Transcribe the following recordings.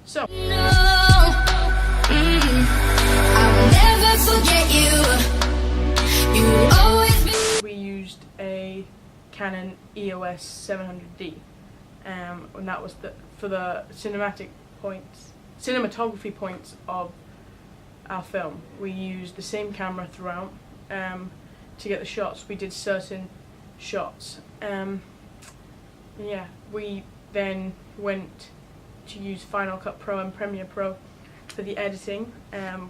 So I'll never forget you. You will always be. we used a Canon EOS 700D, and that was for the cinematography points of our film. We used the same camera throughout to get the shots. We did certain shots. Yeah, we then went to use Final Cut Pro and Premiere Pro for the editing.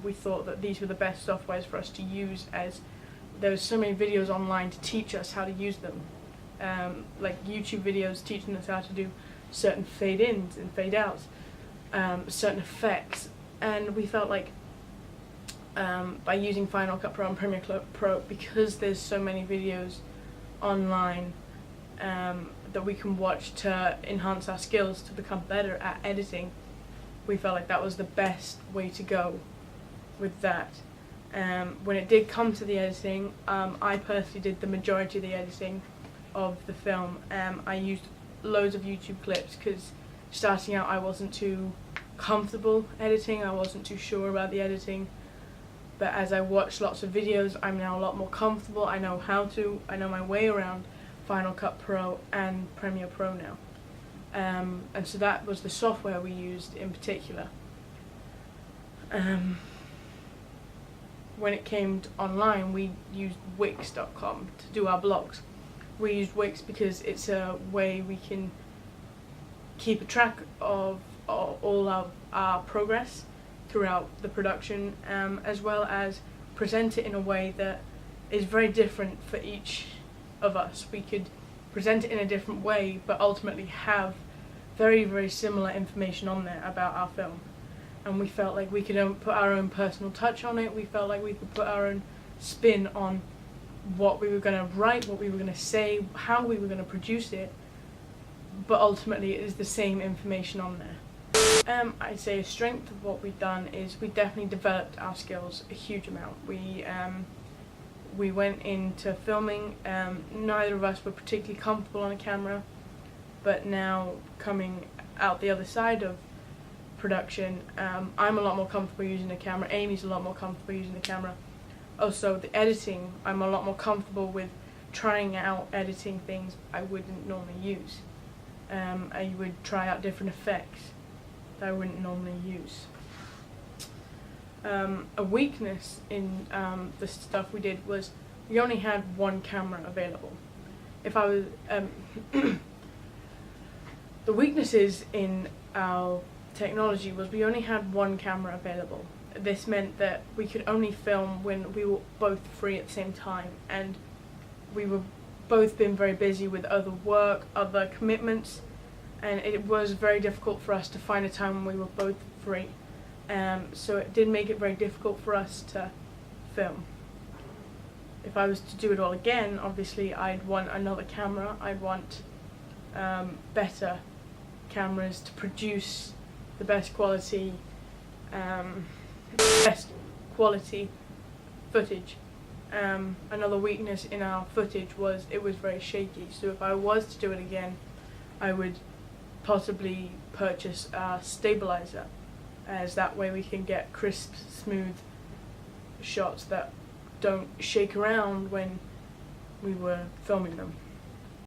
We thought that these were the best softwares for us to use, as there's so many videos online to teach us how to use them, like YouTube videos teaching us how to do certain fade-ins and fade-outs, certain effects, and we felt like by using Final Cut Pro and Premiere Pro, because there's so many videos online that we can watch to enhance our skills to become better at editing, we felt like that was the best way to go with that. When it did come to the editing, I personally did the majority of the editing of the film. I used loads of YouTube clips because starting out I wasn't too comfortable editing, I wasn't too sure about the editing, but as I watched lots of videos I'm now a lot more comfortable. I know my way around Final Cut Pro and Premiere Pro now. And so that was the software we used in particular. When it came to online, we used Wix.com to do our blogs. We used Wix because it's a way we can keep a track of all of our progress throughout the production, as well as present it in a way that is very different for each of us. We could present it in a different way, but ultimately have very, very similar information on there about our film. And we felt like we could put our own personal touch on it. We felt like we could put our own spin on what we were going to write, what we were going to say, how we were going to produce it, but ultimately it is the same information on there. I'd say a strength of what we've done is we definitely developed our skills a huge amount. We went into filming, neither of us were particularly comfortable on a camera, but now coming out the other side of production, I'm a lot more comfortable using the camera, Amy's a lot more comfortable using the camera. Also the editing, I'm a lot more comfortable with trying out editing things I wouldn't normally use. I would try out different effects that I wouldn't normally use. A weakness in the stuff we did was we only had one camera available. If I was the weaknesses in our technology was we only had one camera available. This meant that we could only film when we were both free at the same time, and we were both been very busy with other work, other commitments, and it was very difficult for us to find a time when we were both free. So it did make it very difficult for us to film. If I was to do it all again, obviously I'd want another camera. I'd want better cameras to produce the best quality footage. Another weakness in our footage was it was very shaky, so if I was to do it again I would possibly purchase a stabilizer, as that way we can get crisp, smooth shots that don't shake around when we were filming them.